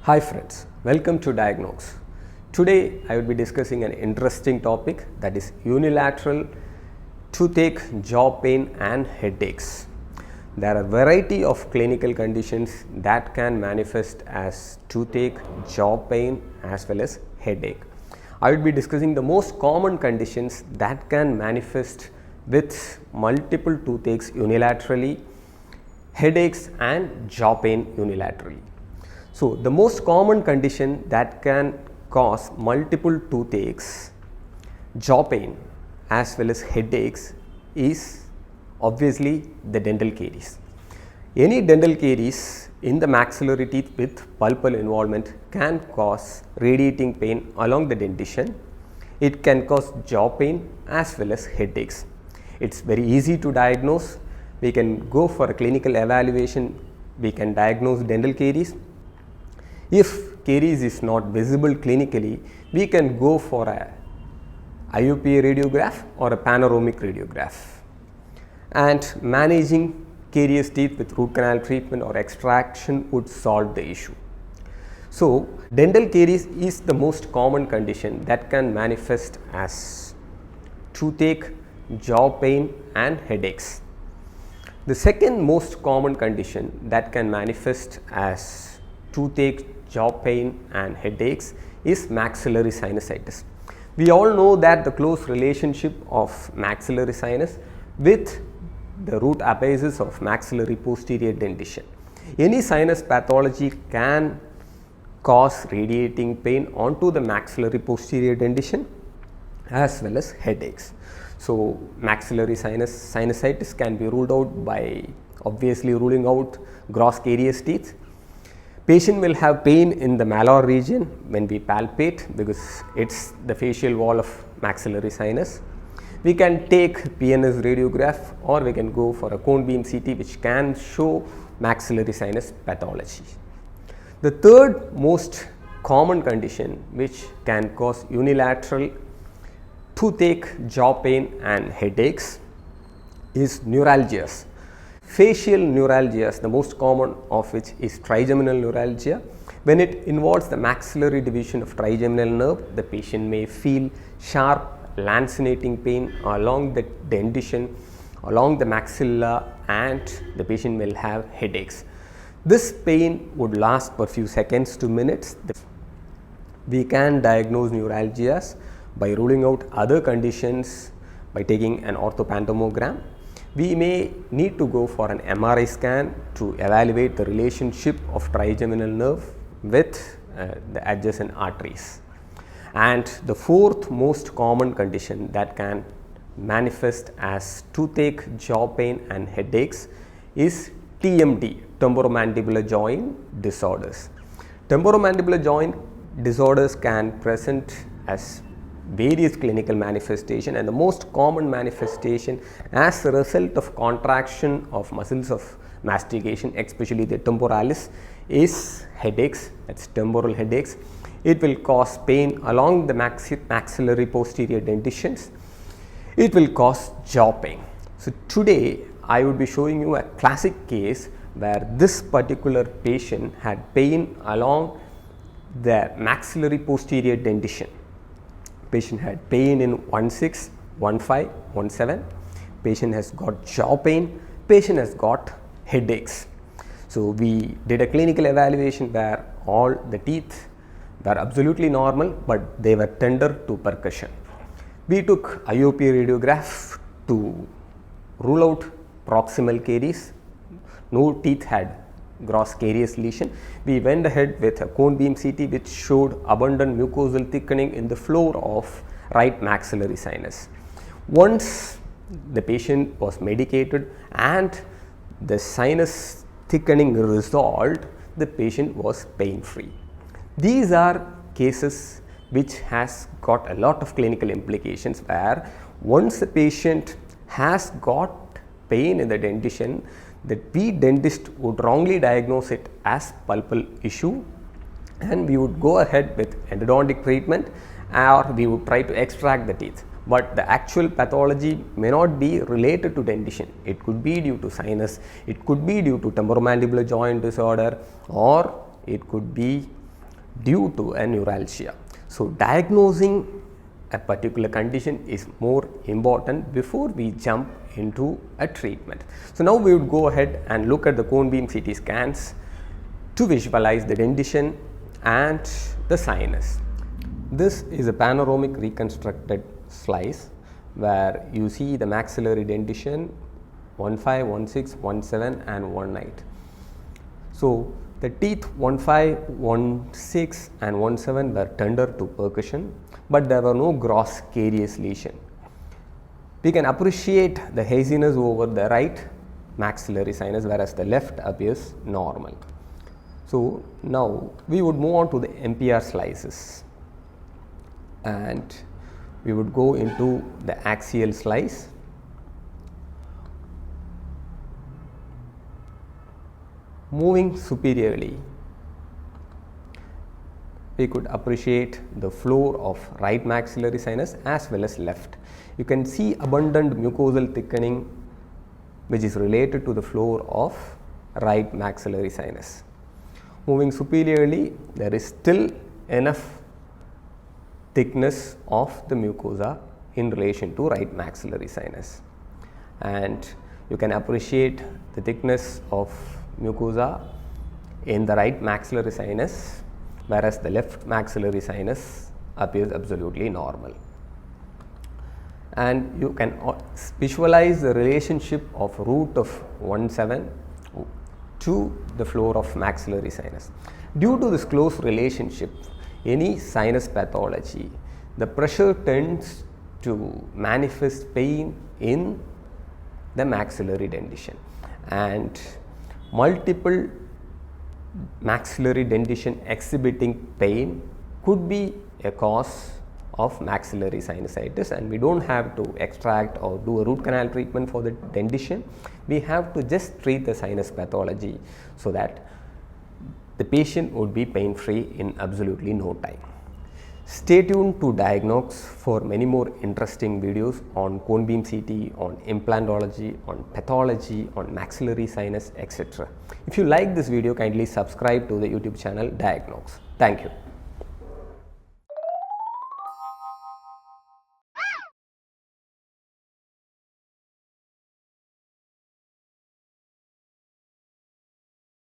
Hi friends, welcome to Diagnose. Today I will be discussing an interesting topic, that is unilateral toothache, jaw pain and headaches. There are a variety of clinical conditions that can manifest as toothache, jaw pain as well as headache. I will be discussing the most common conditions that can manifest with multiple toothaches unilaterally, headaches and jaw pain unilaterally. So, the most common condition that can cause multiple toothaches, jaw pain as well as headaches is obviously the dental caries. Any dental caries in the maxillary teeth with pulpal involvement can cause radiating pain along the dentition. It can cause jaw pain as well as headaches. It is very easy to diagnose. We can go for a clinical evaluation. We can diagnose dental caries. If caries is not visible clinically, we can go for a IOP radiograph or a panoramic radiograph. And managing carious teeth with root canal treatment or extraction would solve the issue. So, dental caries is the most common condition that can manifest as toothache, jaw pain and headaches. The second most common condition that can manifest as toothache, jaw pain and headaches is maxillary sinusitis. We all know that the close relationship of maxillary sinus with the root abasis of maxillary posterior dentition. Any sinus pathology can cause radiating pain onto the maxillary posterior dentition as well as headaches. So, maxillary sinusitis can be ruled out by obviously ruling out gross carious teeth. Patient will have pain in the malar region when we palpate because it is the facial wall of maxillary sinus. We can take PNS radiograph or we can go for a cone beam CT which can show maxillary sinus pathology. The third most common condition which can cause unilateral toothache, jaw pain and headaches is neuralgias. Facial neuralgias, the most common of which is trigeminal neuralgia. When it involves the maxillary division of trigeminal nerve, the patient may feel sharp lancinating pain along the dentition, along the maxilla, and the patient will have headaches. This pain would last for a few seconds to minutes. We can diagnose neuralgias by ruling out other conditions by taking an orthopantomogram. We may need to go for an MRI scan to evaluate the relationship of trigeminal nerve with the adjacent arteries. And the fourth most common condition that can manifest as toothache, jaw pain and headaches is TMD, temporomandibular joint disorders. Temporomandibular joint disorders can present as various clinical manifestation, and the most common manifestation as a result of contraction of muscles of mastication, especially the temporalis, is headaches, that is temporal headaches. It will cause pain along the maxillary posterior dentitions. It will cause jaw pain. So, today I would be showing you a classic case where this particular patient had pain along the maxillary posterior dentition. Patient had pain in 16, 15, 17. Patient has got jaw pain. Patient has got headaches. So, we did a clinical evaluation where all the teeth were absolutely normal, but they were tender to percussion. We took IOP radiograph to rule out proximal caries. No teeth had gross carious lesion. We went ahead with a cone beam CT which showed abundant mucosal thickening in the floor of right maxillary sinus. Once the patient was medicated and the sinus thickening resolved, the patient was pain free. These are cases which has got a lot of clinical implications where once the patient has got pain in the dentition, that we dentist would wrongly diagnose it as pulpal issue, and we would go ahead with endodontic treatment or we would try to extract the teeth. But the actual pathology may not be related to dentition. It could be due to sinus, it could be due to temporomandibular joint disorder, or it could be due to a neuralgia. So, diagnosing a particular condition is more important before we jump into a treatment. So, now we would go ahead and look at the cone beam CT scans to visualize the dentition and the sinus. This is a panoramic reconstructed slice where you see the maxillary dentition 15, 16, 17 and 18. So, the teeth 15, 16 and 17 were tender to percussion, but there were no gross carious lesion. We can appreciate the haziness over the right maxillary sinus, whereas the left appears normal. So, now we would move on to the MPR slices and we would go into the axial slice. Moving superiorly, we could appreciate the floor of right maxillary sinus as well as left. You can see abundant mucosal thickening which is related to the floor of right maxillary sinus. Moving superiorly, there is still enough thickness of the mucosa in relation to right maxillary sinus, and you can appreciate the thickness of mucosa in the right maxillary sinus, whereas the left maxillary sinus appears absolutely normal. And you can visualize the relationship of root of 17 to the floor of maxillary sinus. Due to this close relationship, any sinus pathology, the pressure tends to manifest pain in the maxillary dentition, and multiple maxillary dentition exhibiting pain could be a cause of maxillary sinusitis, and we don't have to extract or do a root canal treatment for the dentition. We have to just treat the sinus pathology so that the patient would be pain free in absolutely no time. Stay tuned to Diagnox for many more interesting videos on cone beam CT, on implantology, on pathology, on maxillary sinus, etc. If you like this video, kindly subscribe to the YouTube channel Diagnox. Thank you.